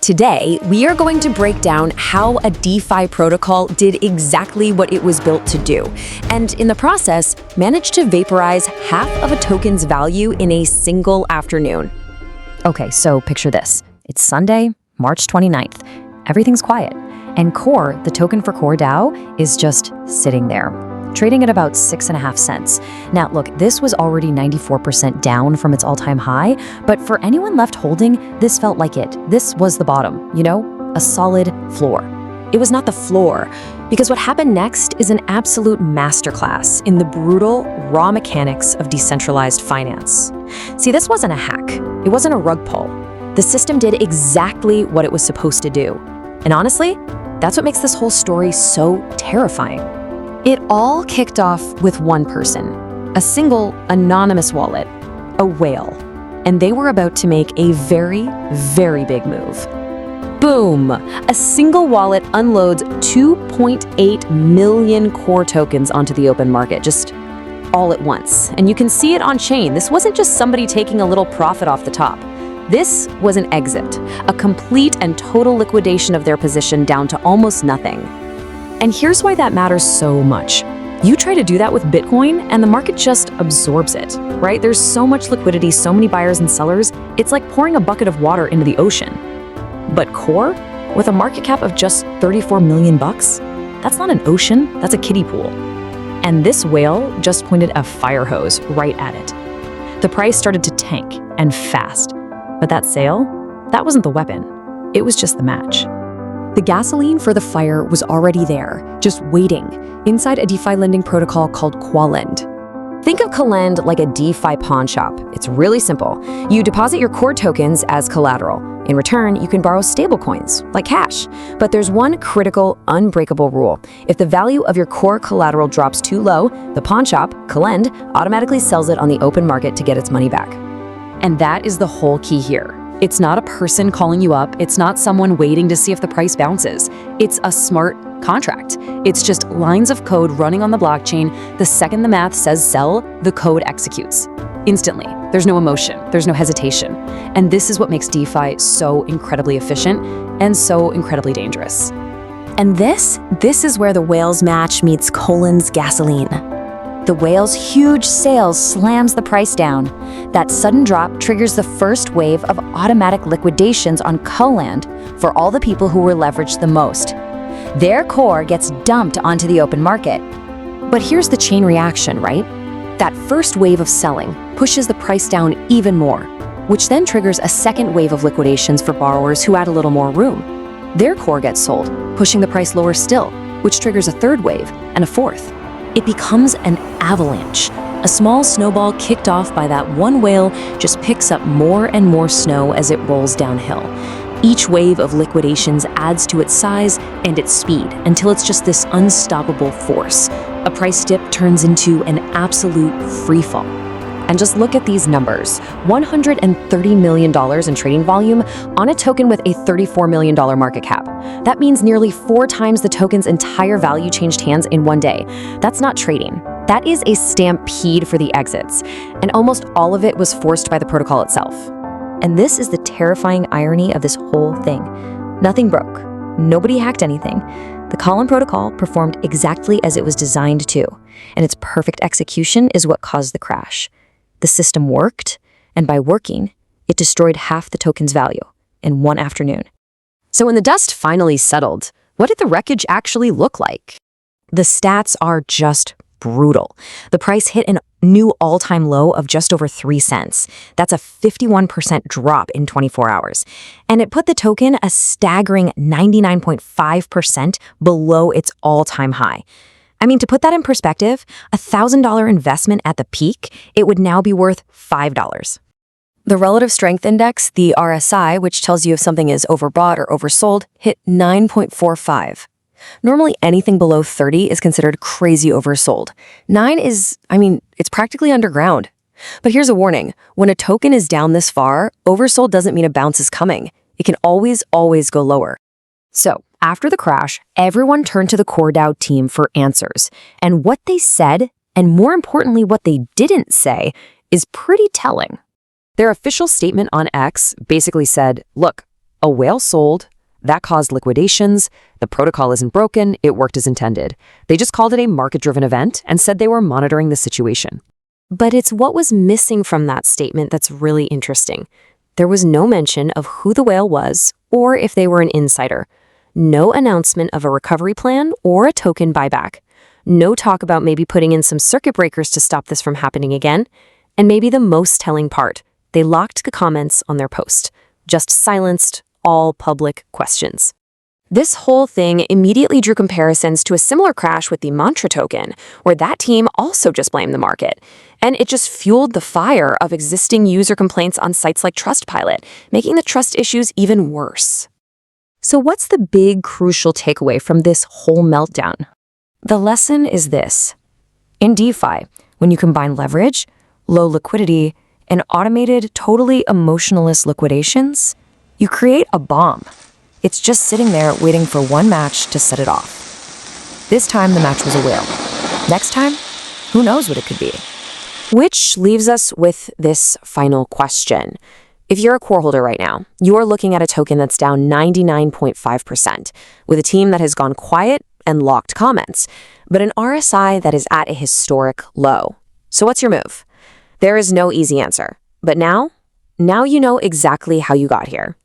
Today, we are going to break down how a DeFi protocol did exactly what it was built to do, and in the process, managed to vaporize half of a token's value in a single afternoon. Okay, so picture this. It's Sunday, March 29th. Everything's quiet, and Core, the token for Core DAO, is just sitting there, trading at about 6.5 cents. Now, look, this was already 94% down from its all-time high, but for anyone left holding, this felt like it. This was the bottom, a solid floor. It was not the floor, because what happened next is an absolute masterclass in the brutal, raw mechanics of decentralized finance. See, this wasn't a hack. It wasn't a rug pull. The system did exactly what it was supposed to do. And honestly, that's what makes this whole story so terrifying. It all kicked off with one person, a single anonymous wallet, a whale, and they were about to make a very, very big move. Boom! A single wallet unloads 2.8 million Core tokens onto the open market, just all at once. And you can see it on chain. This wasn't just somebody taking a little profit off the top. This was an exit, a complete and total liquidation of their position down to almost nothing. And here's why that matters so much. You try to do that with Bitcoin, and the market just absorbs it, right? There's so much liquidity, so many buyers and sellers, it's like pouring a bucket of water into the ocean. But Core, with a market cap of just 34 million bucks, that's not an ocean, that's a kiddie pool. And this whale just pointed a fire hose right at it. The price started to tank, and fast. But that sale, that wasn't the weapon. It was just the match. The gasoline for the fire was already there, just waiting, inside a DeFi lending protocol called Colend. Think of Colend like a DeFi pawn shop. It's really simple. You deposit your Core tokens as collateral. In return, you can borrow stablecoins, like cash. But there's one critical, unbreakable rule. If the value of your Core collateral drops too low, the pawn shop, Colend, automatically sells it on the open market to get its money back. And that is the whole key here. It's not a person calling you up. It's not someone waiting to see if the price bounces. It's a smart contract. It's just lines of code running on the blockchain. The second the math says sell, the code executes instantly. There's no emotion. There's no hesitation. And this is what makes DeFi so incredibly efficient and so incredibly dangerous. And this is where the whale's match meets Colend's gasoline. The whale's huge sales slams the price down. That sudden drop triggers the first wave of automatic liquidations on Colend for all the people who were leveraged the most. Their Core gets dumped onto the open market. But here's the chain reaction, right? That first wave of selling pushes the price down even more, which then triggers a second wave of liquidations for borrowers who add a little more room. Their Core gets sold, pushing the price lower still, which triggers a third wave and a fourth. It becomes an avalanche. A small snowball kicked off by that one whale just picks up more and more snow as it rolls downhill. Each wave of liquidations adds to its size and its speed until it's just this unstoppable force. A price dip turns into an absolute freefall. And just look at these numbers. $130 million in trading volume on a token with a $34 million market cap. That means nearly 4 times the token's entire value changed hands in one day. That's not trading. That is a stampede for the exits. And almost all of it was forced by the protocol itself. And this is the terrifying irony of this whole thing. Nothing broke. Nobody hacked anything. The Colend protocol performed exactly as it was designed to. And its perfect execution is what caused the crash. The system worked, and by working, it destroyed half the token's value in one afternoon. So when the dust finally settled, what did the wreckage actually look like? The stats are just brutal. The price hit a new all-time low of just over 3 cents. That's a 51% drop in 24 hours. And it put the token a staggering 99.5% below its all-time high. I mean, to put that in perspective, a $1,000 investment at the peak, it would now be worth $5. The relative strength index, the RSI, which tells you if something is overbought or oversold, hit 9.45. Normally, anything below 30 is considered crazy oversold. 9 is, it's practically underground. But here's a warning. When a token is down this far, oversold doesn't mean a bounce is coming. It can always go lower. So, after the crash, everyone turned to the Core DAO team for answers. And what they said, and more importantly, what they didn't say, is pretty telling. Their official statement on X basically said, look, A whale sold. That caused liquidations. The protocol isn't broken. It worked as intended. They just called it a market-driven event and said they were monitoring the situation. But it's what was missing from that statement that's really interesting. There was no mention of who the whale was or if they were an insider. No announcement of a recovery plan or a token buyback. No talk about maybe putting in some circuit breakers to stop this from happening again. And maybe the most telling part, they locked the comments on their post, just silenced all public questions. This whole thing immediately drew comparisons to a similar crash with the Mantra token, where that team also just blamed the market. And it just fueled the fire of existing user complaints on sites like Trustpilot, making the trust issues even worse. So what's the big, crucial takeaway from this whole meltdown? The lesson is this. In DeFi, when you combine leverage, low liquidity, and automated, totally emotionless liquidations, you create a bomb. It's just sitting there waiting for one match to set it off. This time the match was a whale. Next time, who knows what it could be? Which leaves us with this final question. If you're a core holder right now, you are looking at a token that's down 99.5%, with a team that has gone quiet and locked comments, but an RSI that is at a historic low. So what's your move? There is no easy answer, but now you know exactly how you got here.